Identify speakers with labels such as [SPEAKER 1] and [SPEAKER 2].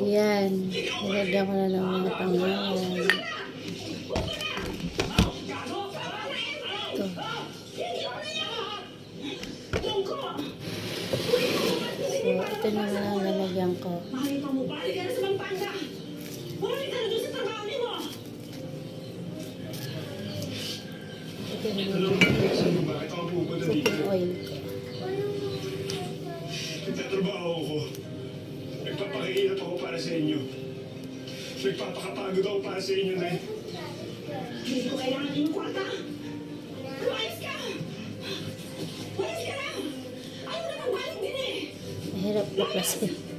[SPEAKER 1] Yan. Nilagyan ko na ng mga pangalan. Ito. So, ito naman ang lalagyan ko. Ito naman yung cooking oil ko.
[SPEAKER 2] Nagtatrabaho ko. Nagpapakahirap ako para sa inyo. Nagpapakapagod ako para sa inyo, Nay.
[SPEAKER 3] Hindi ko kailangan yung kwarta. Lumayas ka! Lumayas ka na! Ayaw na magbalik din eh!
[SPEAKER 1] Mahirap baklas eh.